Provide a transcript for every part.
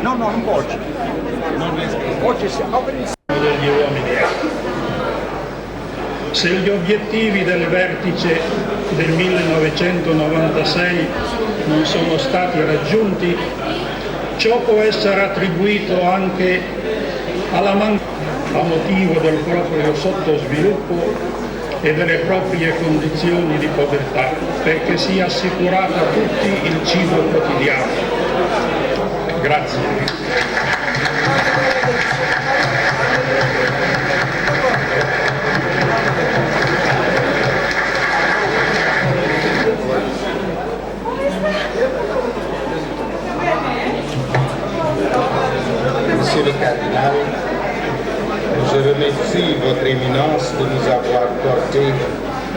No, non oggi. Oggi siamo degli uomini. Se gli obiettivi del vertice del 1996 non sono stati raggiunti, ciò può essere attribuito anche alla mancanza a motivo del proprio sottosviluppo e delle proprie condizioni di povertà, perché sia assicurato a tutti il cibo quotidiano. Grazie. Monsieur le Cardinal, je remercie votre éminence de nous avoir porté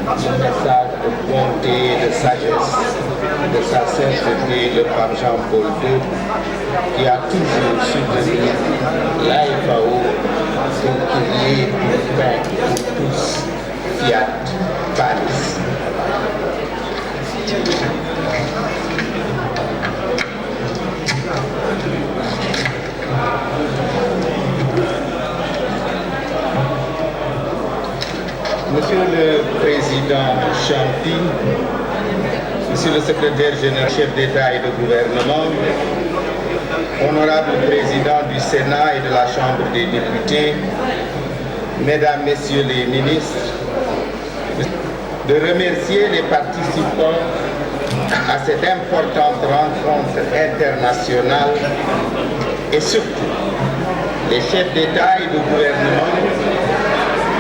un message de bonté et de sagesse de sa sainteté, le pape Jean-Paul II, qui a toujours soutenu l'AFAO pour qu'il y ait du pain pour tous, fiat panis. Monsieur le Président Champi, Monsieur le Secrétaire général, chef d'État et de gouvernement, honorable Président du Sénat et de la Chambre des députés, Mesdames, Messieurs les ministres, de remercier les participants à cette importante rencontre internationale et surtout les chefs d'État et de gouvernement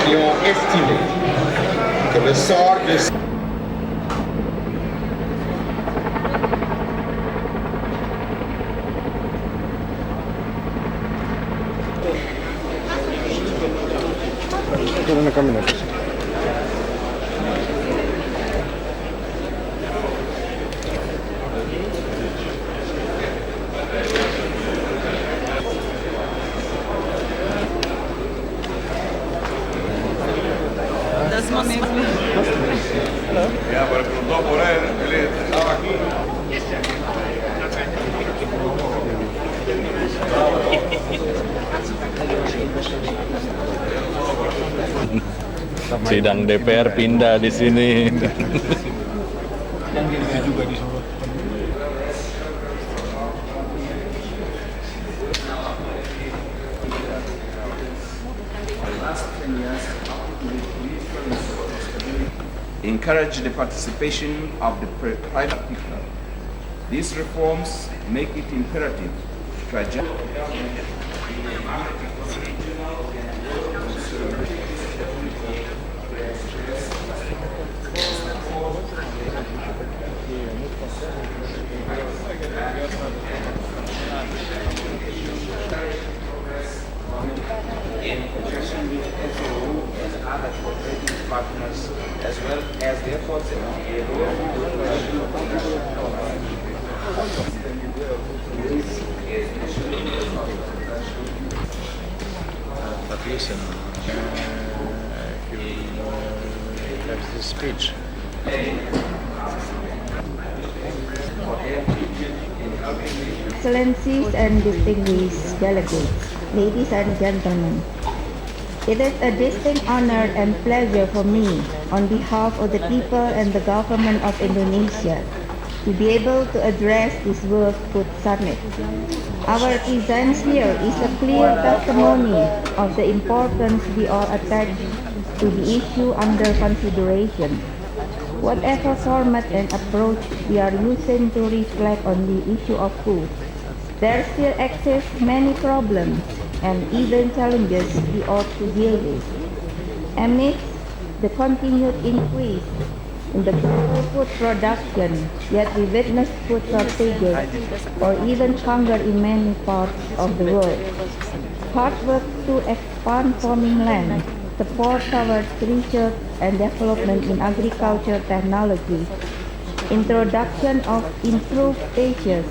qui ont estimé que le sort de Sidang DPR pindah di sini. Encourage the participation of the private people. These reforms make it imperative to adjust. In conjunction with FAO and other cooperative partners, as well as the efforts in the But listen, you have this speech. Excellencies and distinguished delegates, ladies and gentlemen, it is a distinct honor and pleasure for me, on behalf of the people and the government of Indonesia, to be able to address this World Food Summit. Our presence here is a clear testimony of the importance we all attach to the issue under consideration. Whatever format and approach we are using to reflect on the issue of food, there still exist many problems and even challenges we ought to deal with. Amidst the continued increase in the global food production, yet we witness food shortages or even hunger in many parts of the world. Hard work to expand farming land, support towards research and development in agriculture technology, introduction of improved species,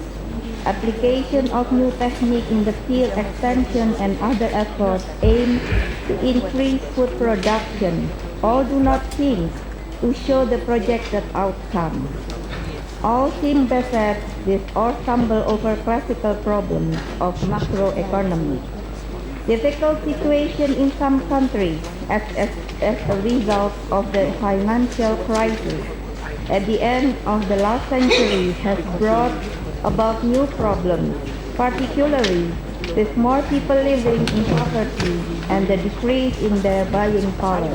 application of new technique in the field extension and other efforts aimed to increase food production, all do not seem to show the projected outcome. All seem beset with or stumble over classical problems of macroeconomy. Difficult situation in some countries as a result of the financial crisis at the end of the last century has brought about new problems, particularly with more people living in poverty and the decrease in their buying power.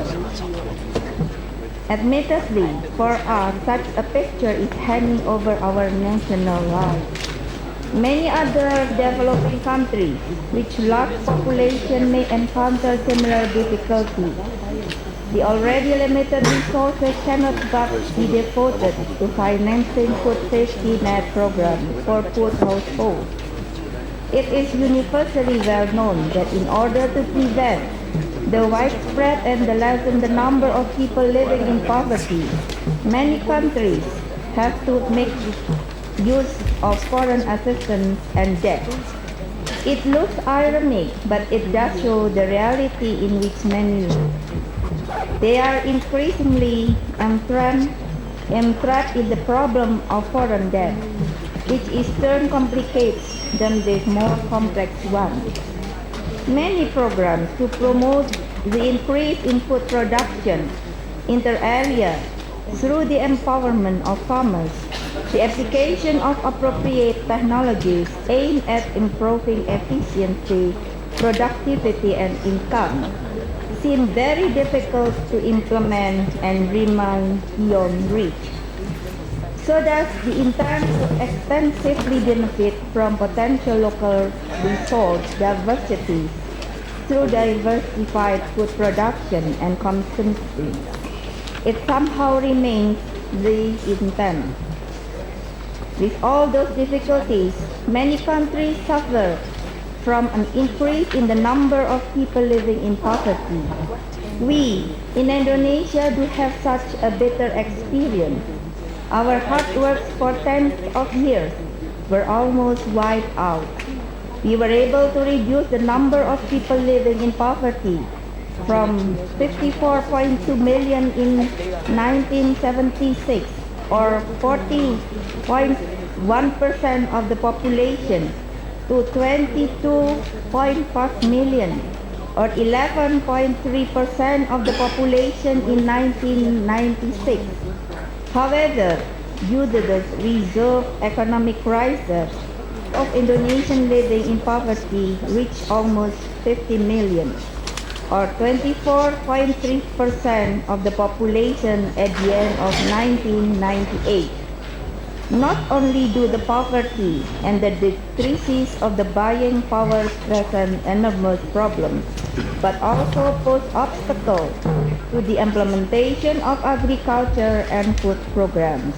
Admittedly, for us, such a picture is hanging over our national lives. Many other developing countries, which large population may encounter similar difficulties. The already limited resources cannot but be devoted to financing food safety net programs for poor households. It is universally well known that in order to prevent the widespread and the lessen the number of people living in poverty, many countries have to make use of foreign assistance and debt. It looks ironic, but it does show the reality in which many live. They are increasingly entrapped in the problem of foreign debt, which in turn complicates them with more complex one. Many programs to promote the increase in food production inter alia through the empowerment of farmers, the application of appropriate technologies aimed at improving efficiency, productivity, and income seem very difficult to implement and remain beyond reach. So does the intent to extensively benefit from potential local resource diversity through diversified food production and consumption. It somehow remains the intent. With all those difficulties, many countries suffer from an increase in the number of people living in poverty. We in Indonesia do have such a bitter experience. Our hard work for tens of years were almost wiped out. We were able to reduce the number of people living in poverty from 54.2 million in 1976, or 40.1% of the population, to 22.5 million, or 11.3% of the population in 1996. However, due to the reserve economic crisis of Indonesian living in poverty reached almost 50 million, or 24.3% of the population at the end of 1998. Not only do the poverty and the decreases of the buying power present enormous problems, but also pose obstacles to the implementation of agriculture and food programs.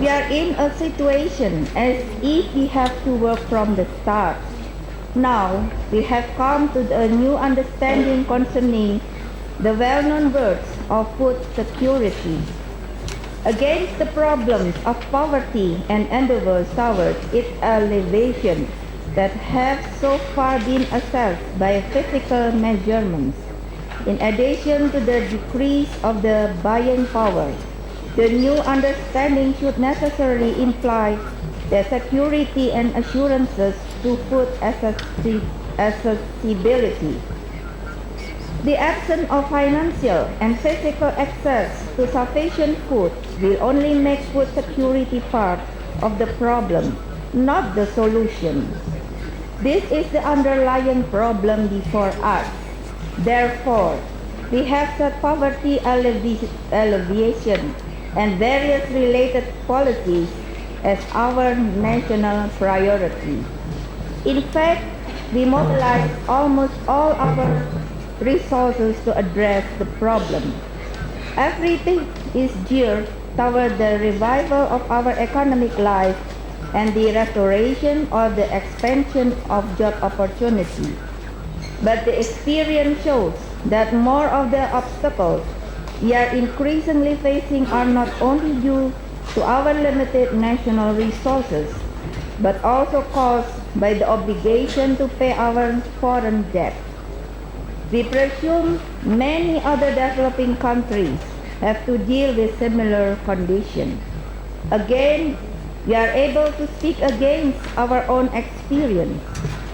We are in a situation as if we have to work from the start. Now, we have come to a new understanding concerning the well-known words of food security. Against the problems of poverty and endeavors towards its alleviation that have so far been assessed by physical measurements, in addition to the decrease of the buying power, the new understanding should necessarily imply the security and assurances to food accessibility. The absence of financial and physical access to sufficient food will only make food security part of the problem, not the solution. This is the underlying problem before us. Therefore, we have set poverty alleviation and various related policies as our national priority. In fact, we mobilize almost all our resources to address the problem. Everything is geared toward the revival of our economic life and the restoration or the expansion of job opportunity. But the experience shows that more of the obstacles we are increasingly facing are not only due to our limited national resources, but also caused by the obligation to pay our foreign debt. We presume many other developing countries have to deal with similar conditions. Again, we are able to speak against our own experience.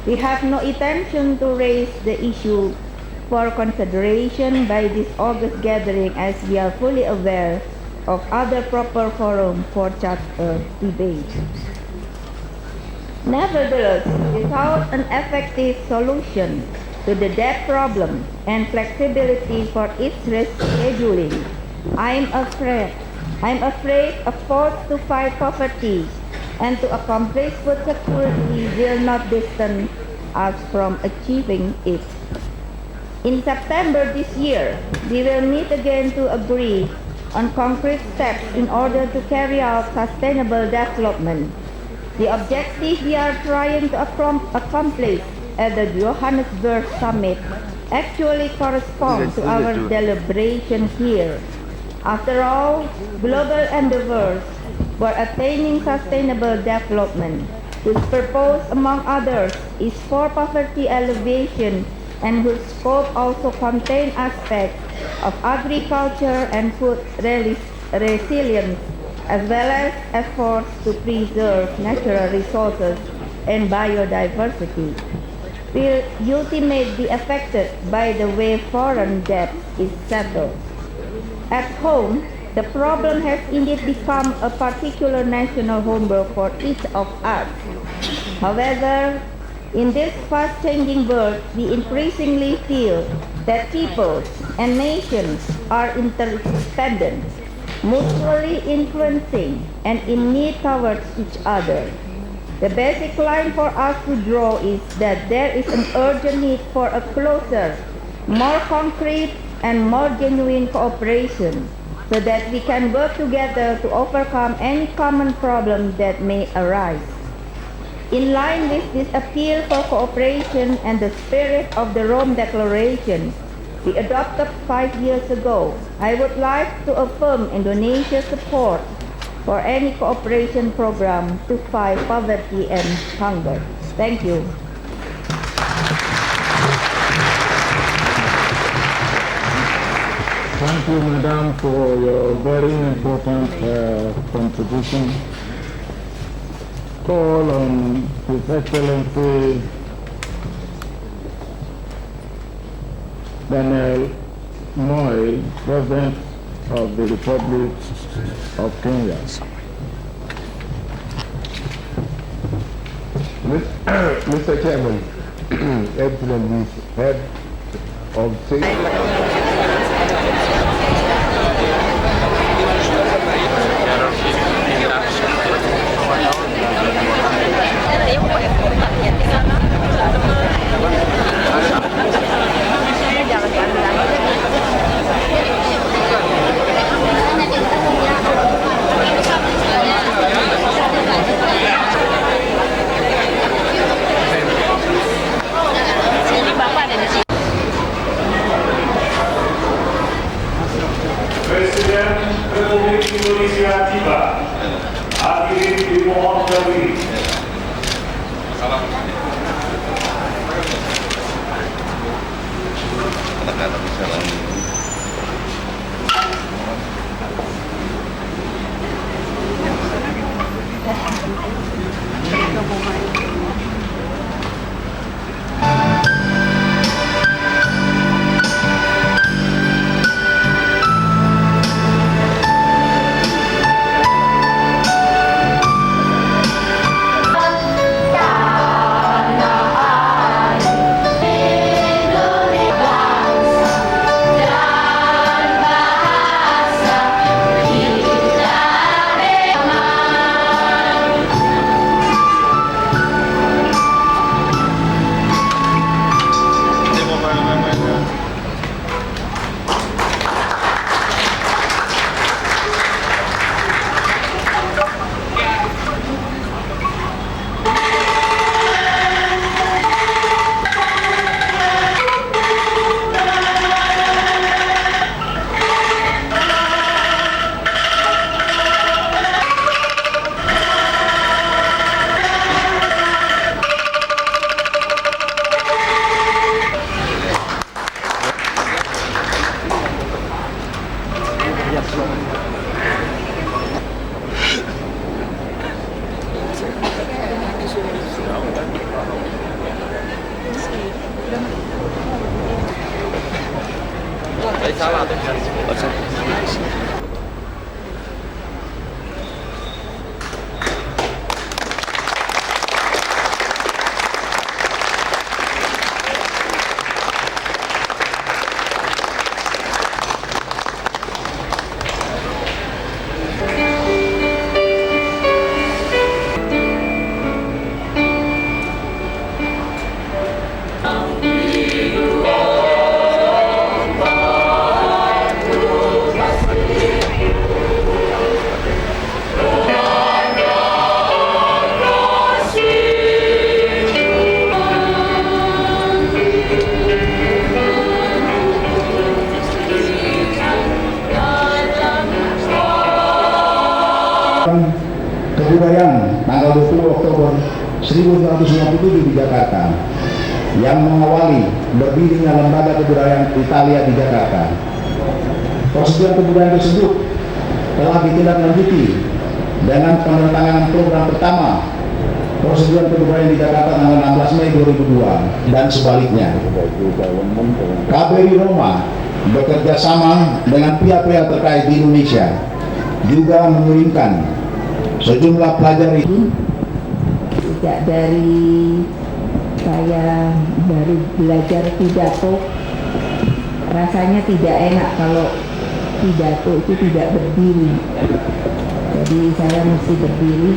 We have no intention to raise the issue for consideration by this August gathering, as we are fully aware of other proper forum for such a debate. Nevertheless, without an effective solution to the debt problem and flexibility for its rescheduling, I'm afraid efforts to fight poverty and to accomplish food security will not distance us from achieving it. In September this year, we will meet again to agree on concrete steps in order to carry out sustainable development. The objective we are trying to accomplish at the Johannesburg Summit actually corresponds to our deliberation here. After all, global endeavors for attaining sustainable development, whose purpose, among others, is for poverty alleviation and whose scope also contains aspects of agriculture and food resilience, as well as efforts to preserve natural resources and biodiversity, will ultimately be affected by the way foreign debt is settled. At home, the problem has indeed become a particular national homework for each of us. However, in this fast-changing world, we increasingly feel that peoples and nations are interdependent, mutually influencing, and in need towards each other. The basic line for us to draw is that there is an urgent need for a closer, more concrete, and more genuine cooperation so that we can work together to overcome any common problem that may arise. In line with this appeal for cooperation and the spirit of the Rome Declaration we adopted 5 years ago, I would like to affirm Indonesia's support for any cooperation program to fight poverty and hunger. Thank you. Thank you, Madam, for your very important contribution. Call on His Excellency Daniel Moi, President of the Republic of Kenya. Mr. Chairman, Excellency Head of State. Presiden Republik Indonesia tiba. Hadirin dimohon berdiri. Kebudayaan tanggal 20 Oktober 1957 di Jakarta yang mengawali berdirinya Lembaga Kebudayaan Italia di Jakarta. Persetujuan kebudayaan tersebut telah ditindaklanjuti dengan penandatanganan program pertama Persetujuan Kebudayaan di Jakarta tanggal 16 Mei 2002 dan sebaliknya. KBRI Roma bekerja sama dengan pihak-pihak terkait di Indonesia juga mengirimkan sejumlah pelajar itu. Tidak dari saya baru belajar pidato, rasanya tidak enak kalau pidato itu tidak berdiri. Jadi saya mesti berdiri.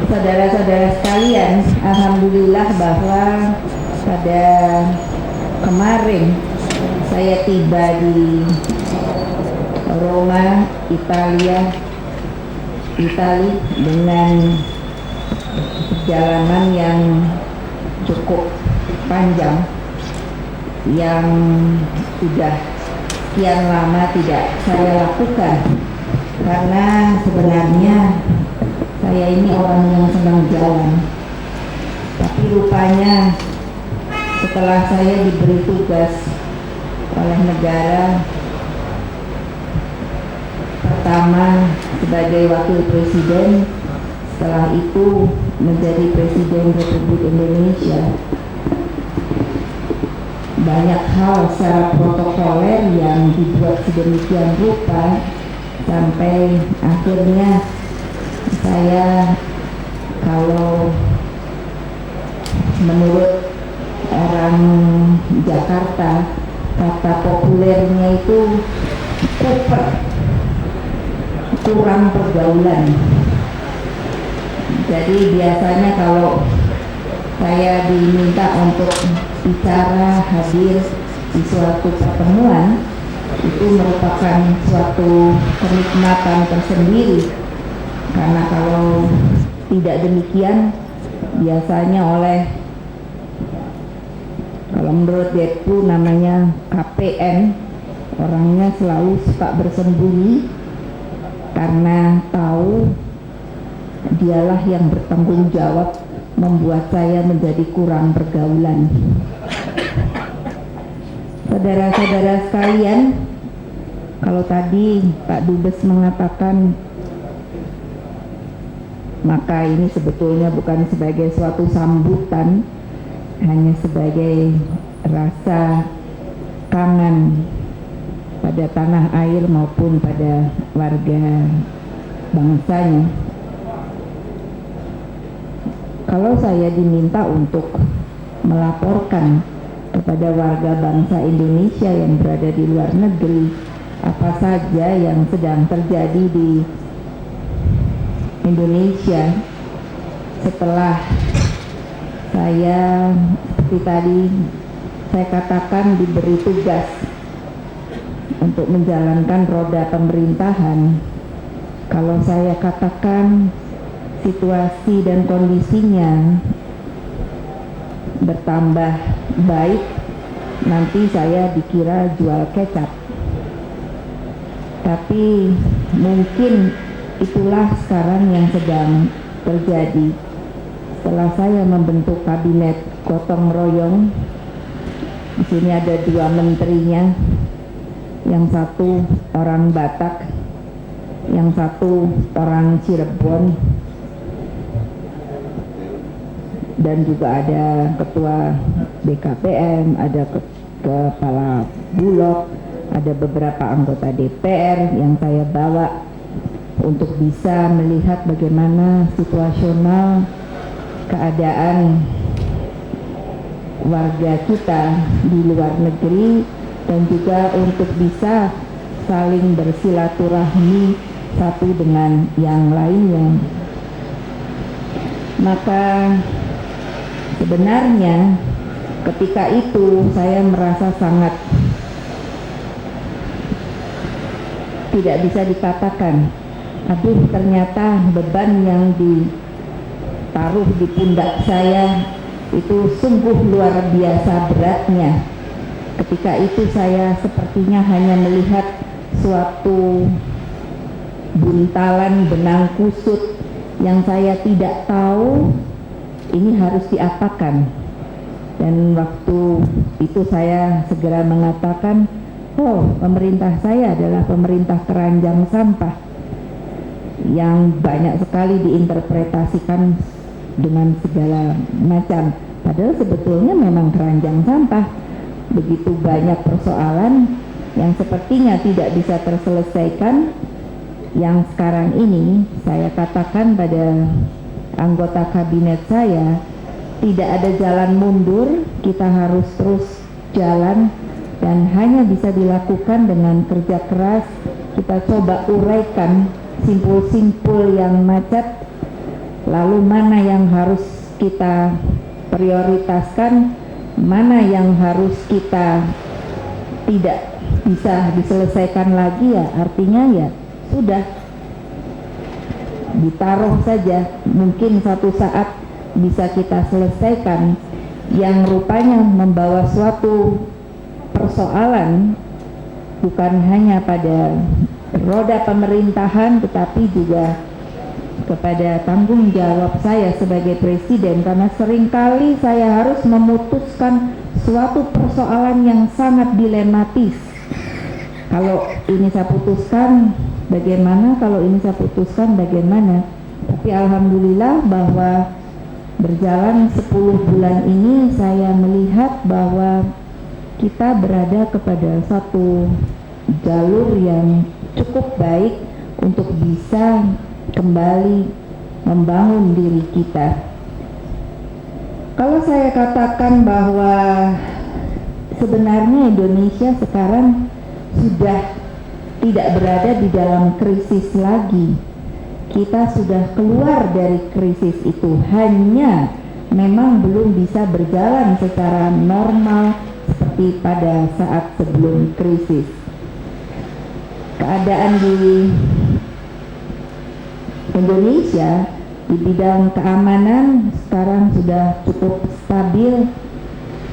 Saudara-saudara sekalian, alhamdulillah bahwa pada kemarin saya tiba di Roma, Italia dengan perjalanan yang cukup panjang yang sudah sekian lama tidak saya lakukan, karena sebenarnya saya ini orang yang senang jalan, tapi rupanya setelah saya diberi tugas oleh negara, pertama sebagai wakil presiden, setelah itu menjadi presiden Republik Indonesia, banyak hal secara protokoler yang dibuat sedemikian rupa sampai akhirnya saya, kalau menurut orang Jakarta kata populernya itu kuper, kurang pergaulan. Jadi biasanya kalau saya diminta untuk bicara, hadir di suatu pertemuan, itu merupakan suatu kenikmatan tersendiri, karena kalau tidak demikian biasanya oleh, kalau menurut Dekpu namanya KPN, orangnya selalu suka bersembunyi karena tahu dialah yang bertanggung jawab membuat saya menjadi kurang pergaulan. Saudara-saudara sekalian, kalau tadi Pak Dubes mengatakan, maka ini sebetulnya bukan sebagai suatu sambutan, hanya sebagai rasa kangen pada tanah air maupun pada warga bangsanya. Kalau saya diminta untuk melaporkan kepada warga bangsa Indonesia yang berada di luar negeri apa saja yang sedang terjadi di Indonesia setelah saya, seperti tadi saya katakan, diberi tugas untuk menjalankan roda pemerintahan. Kalau saya katakan situasi dan kondisinya bertambah baik, nanti saya dikira jual kecap. Tapi mungkin itulah sekarang yang sedang terjadi. Setelah saya membentuk kabinet gotong royong, di sini ada 2 menterinya, yang satu orang Batak, yang satu orang Cirebon, dan juga ada ketua BKPM, ada kepala Bulog, ada beberapa anggota DPR yang saya bawa untuk bisa melihat bagaimana situasional keadaan warga kita di luar negeri, dan juga untuk bisa saling bersilaturahmi satu dengan yang lainnya. Maka sebenarnya ketika itu saya merasa sangat tidak bisa dikatakan, aduh ternyata beban yang ditaruh di pundak saya itu sungguh luar biasa beratnya. Ketika itu saya sepertinya hanya melihat suatu buntalan benang kusut yang saya tidak tahu ini harus diapakan. Dan waktu itu saya segera mengatakan, oh, pemerintah saya adalah pemerintah keranjang sampah yang banyak sekali diinterpretasikan dengan segala macam. Padahal sebetulnya memang keranjang sampah. Begitu banyak persoalan yang sepertinya tidak bisa terselesaikan, yang sekarang ini saya katakan pada anggota kabinet saya, tidak ada jalan mundur, kita harus terus jalan dan hanya bisa dilakukan dengan kerja keras. Kita coba uraikan simpul-simpul yang macet, lalu mana yang harus kita prioritaskan, mana yang harus kita tidak bisa diselesaikan lagi, ya artinya ya sudah ditaruh saja, mungkin satu saat bisa kita selesaikan, yang rupanya membawa suatu persoalan bukan hanya pada roda pemerintahan tetapi juga kepada tanggung jawab saya sebagai presiden, karena seringkali saya harus memutuskan suatu persoalan yang sangat dilematis. Kalau ini saya putuskan bagaimana, kalau ini saya putuskan bagaimana. Tapi alhamdulillah bahwa berjalan 10 bulan ini saya melihat bahwa kita berada kepada satu jalur yang cukup baik untuk bisa kembali membangun diri kita. Kalau saya katakan bahwa sebenarnya Indonesia sekarang sudah tidak berada di dalam krisis lagi. Kita sudah keluar dari krisis itu, hanya memang belum bisa berjalan secara normal seperti pada saat sebelum krisis. Keadaan di Indonesia di bidang keamanan sekarang sudah cukup stabil.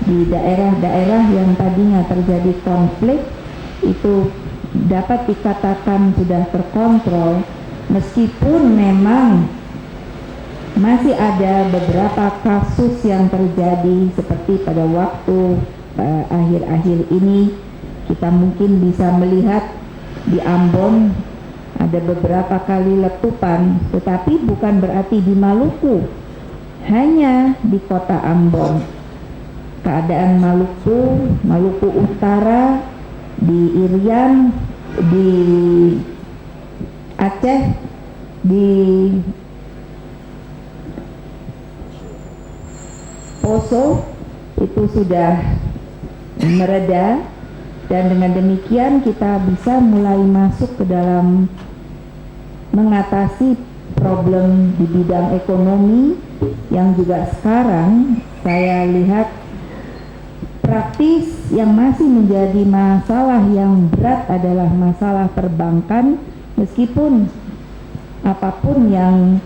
Di daerah-daerah yang tadinya terjadi konflik itu dapat dikatakan sudah terkontrol, meskipun memang masih ada beberapa kasus yang terjadi seperti pada waktu akhir-akhir ini. Kita mungkin bisa melihat di Ambon ada beberapa kali letupan, tetapi bukan berarti di Maluku, hanya di kota Ambon. Keadaan Maluku Utara, di Irian, di Aceh, di Poso itu sudah mereda, dan dengan demikian kita bisa mulai masuk ke dalam mengatasi problem di bidang ekonomi yang juga sekarang saya lihat praktis. Yang masih menjadi masalah yang berat adalah masalah perbankan, meskipun apapun yang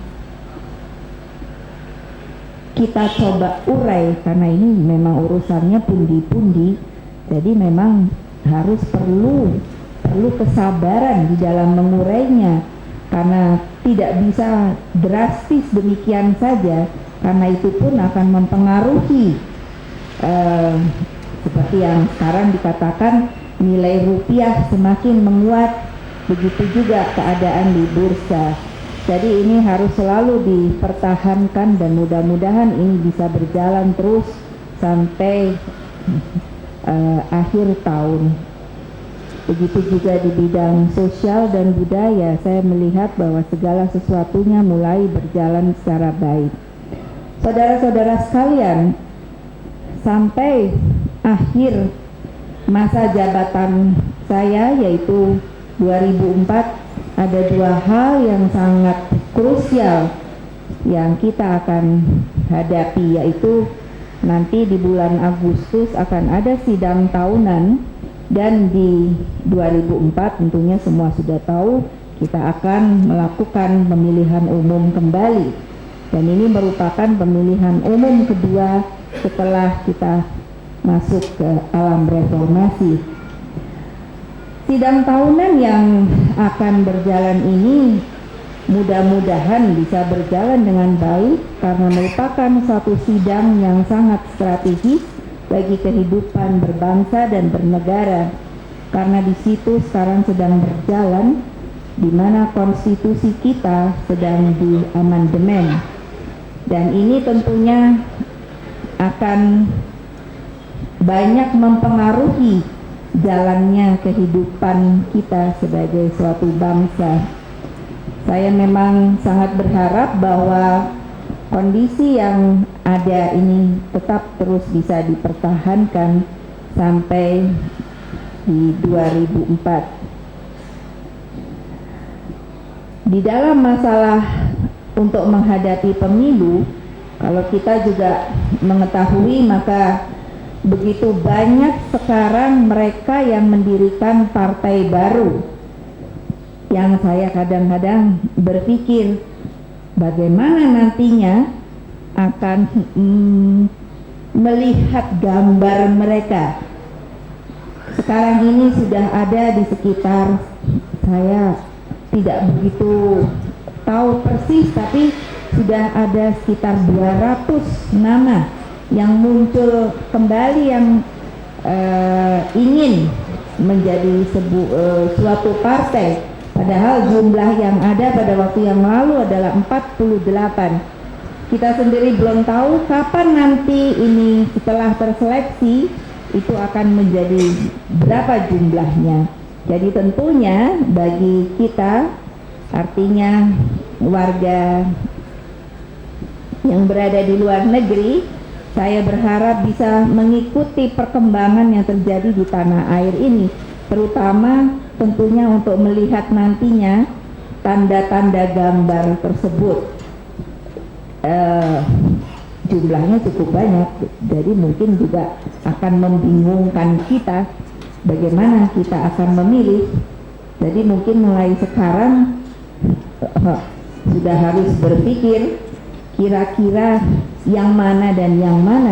kita coba urai, karena ini memang urusannya pundi-pundi, jadi memang harus perlu kesabaran di dalam mengurainya, karena tidak bisa drastis demikian saja, karena itu pun akan mempengaruhi seperti yang sekarang dikatakan nilai rupiah semakin menguat, begitu juga keadaan di bursa. Jadi ini harus selalu dipertahankan dan mudah-mudahan ini bisa berjalan terus sampai akhir tahun. Begitu juga di bidang sosial dan budaya, saya melihat bahwa segala sesuatunya mulai berjalan secara baik. Saudara-saudara sekalian, sampai akhir masa jabatan saya yaitu 2004, ada dua hal yang sangat krusial yang kita akan hadapi, yaitu nanti di bulan Agustus akan ada sidang tahunan, dan di 2004 tentunya semua sudah tahu kita akan melakukan pemilihan umum kembali, dan ini merupakan pemilihan umum kedua setelah kita masuk ke alam reformasi. Sidang tahunan yang akan berjalan ini mudah-mudahan bisa berjalan dengan baik karena merupakan satu sidang yang sangat strategis bagi kehidupan berbangsa dan bernegara. Karena di situ sekarang sedang berjalan di mana konstitusi kita sedang diamandemen. Dan ini tentunya akan banyak mempengaruhi jalannya kehidupan kita sebagai suatu bangsa. Saya memang sangat berharap bahwa kondisi yang ada ini tetap terus bisa dipertahankan sampai di 2004. Di dalam masalah untuk menghadapi pemilu, kalau kita juga mengetahui maka begitu banyak sekarang mereka yang mendirikan partai baru, yang saya kadang-kadang berpikir bagaimana nantinya akan melihat gambar mereka. Sekarang ini sudah ada di sekitar, saya tidak begitu tahu persis, tapi sudah ada sekitar 200 nama yang muncul kembali yang ingin menjadi suatu partai. Padahal jumlah yang ada pada waktu yang lalu adalah 48. Kita sendiri belum tahu kapan nanti ini setelah terseleksi itu akan menjadi berapa jumlahnya. Jadi tentunya bagi kita, artinya warga yang berada di luar negeri, saya berharap bisa mengikuti perkembangan yang terjadi di tanah air ini, terutama tentunya untuk melihat nantinya tanda-tanda gambar tersebut. Jumlahnya cukup banyak, jadi mungkin juga akan membingungkan kita bagaimana kita akan memilih. Jadi mungkin mulai sekarang sudah harus berpikir kira-kira yang mana dan yang mana